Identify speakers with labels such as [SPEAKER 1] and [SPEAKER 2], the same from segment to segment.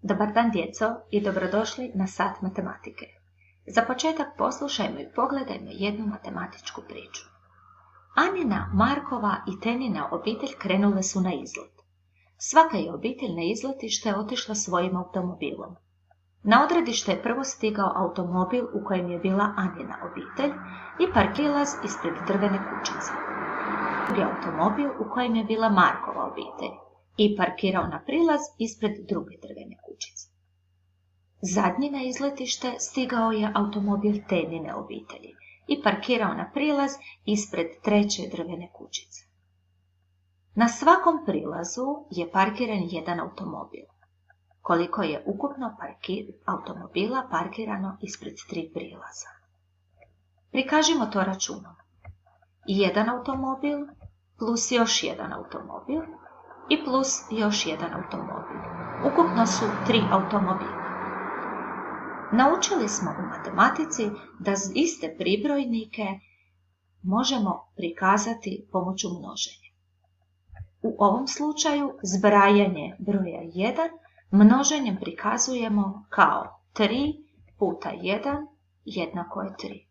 [SPEAKER 1] Dobar dan djeco i dobrodošli na sat matematike. Za početak poslušajmo i pogledajmo jednu matematičku priču. Anina, Markova i Tenina obitelj krenule su na izlet. Svaka je obitelj na izletište otišla svojim automobilom. Na odredište je prvo stigao automobil u kojem je bila Anina obitelj i parkilaz ispred drvene kućice. Drugi automobil u kojem je bila Markova obitelj i parkirao na prilaz ispred druge drvene kućice. Zadnji na izletište stigao je automobil Tenine obitelji i parkirao na prilaz ispred treće drvene kućice. Na svakom prilazu je parkiran jedan automobil. Koliko je ukupno automobila parkirano ispred 3 prilaza? Prikažimo to računom. Jedan automobil plus još jedan automobil i plus još jedan automobil. Ukupno su 3 automobila. Naučili smo u matematici da iste pribrojnike možemo prikazati pomoću množenja. U ovom slučaju zbrajanje broja 1 množenjem prikazujemo kao 3 puta 1 jednako je 3.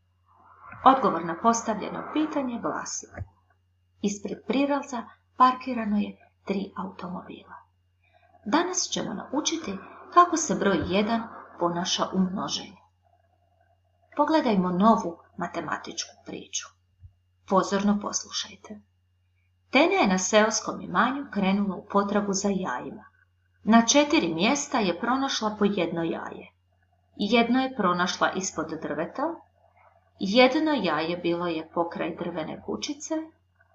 [SPEAKER 1] Odgovor na postavljeno pitanje glasi: ispred prilaza parkirano je 3 automobila. Danas ćemo naučiti kako se broj 1 ponaša u množenju. Pogledajmo novu matematičku priču. Pozorno poslušajte. Tena je na seoskom imanju krenula u potragu za jajima. Na 4 mjesta je pronašla po jedno jaje. Jedno je pronašla ispod drveta, jedno jaje bilo je pokraj drvene kućice,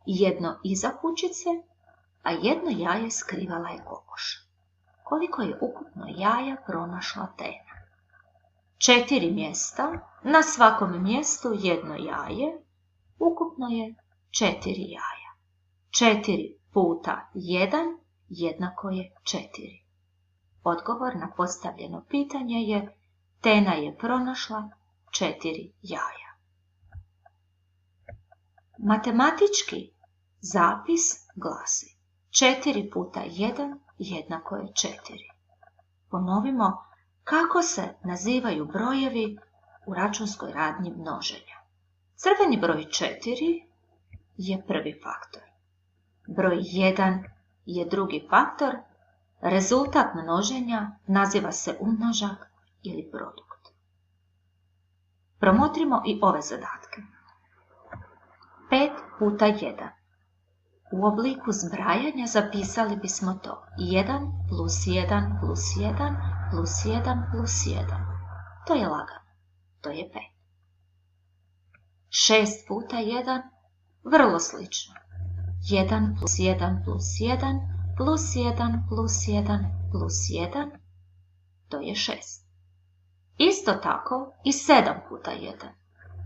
[SPEAKER 1] jedno iza kućice, a jedno jaje skrivala je kokoš. Koliko je ukupno jaja pronašla Tena? 4 mjesta, na svakom mjestu jedno jaje, ukupno je 4 jaja. 4 puta 1 jednako je 4. Odgovor na postavljeno pitanje je: Tena je pronašla 4 jaja. Matematički zapis glasi: 4 puta 1 jednako je 4. Ponovimo kako se nazivaju brojevi u računskoj radnji množenja. Crveni broj 4 je prvi faktor. Broj 1 je drugi faktor. Rezultat množenja naziva se umnožak ili produkt. Promotrimo i ove zadatke. 5 puta 1. U obliku zbrajanja zapisali bismo to: 1 plus 1 plus 1 plus 1 plus 1. To je lagano. To je 5. 6 puta 1. Vrlo slično. 1 plus 1 plus 1 plus 1 plus 1 plus 1. To je 6. Isto tako i 7 puta 1.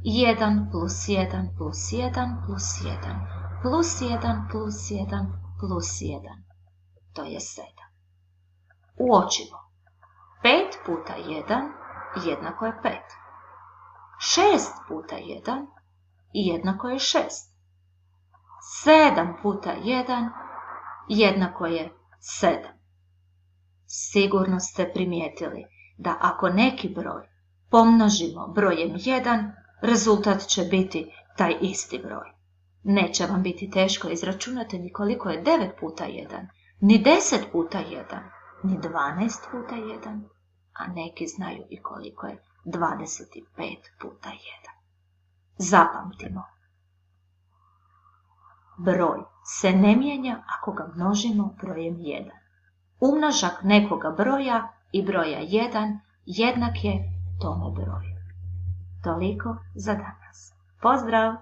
[SPEAKER 1] 1 plus 1 plus 1 plus 1 plus 1 plus 1 plus 1. To je 7. Uočimo. 5 puta 1 jednako je 5. 6 puta 1 jednako je 6. 7 puta 1 jednako je 7. Sigurno ste primijetili da ako neki broj pomnožimo brojem 1, rezultat će biti taj isti broj. Neće vam biti teško izračunati ni koliko je 9 puta 1, ni 10 puta 1, ni 12 puta 1, a neki znaju i koliko je 25 puta 1. Zapamtimo. Broj se ne mijenja ako ga množimo brojem 1. Umnožak nekoga broja i broja 1 jednak je tome broju. Toliko za danas. Pozdrav!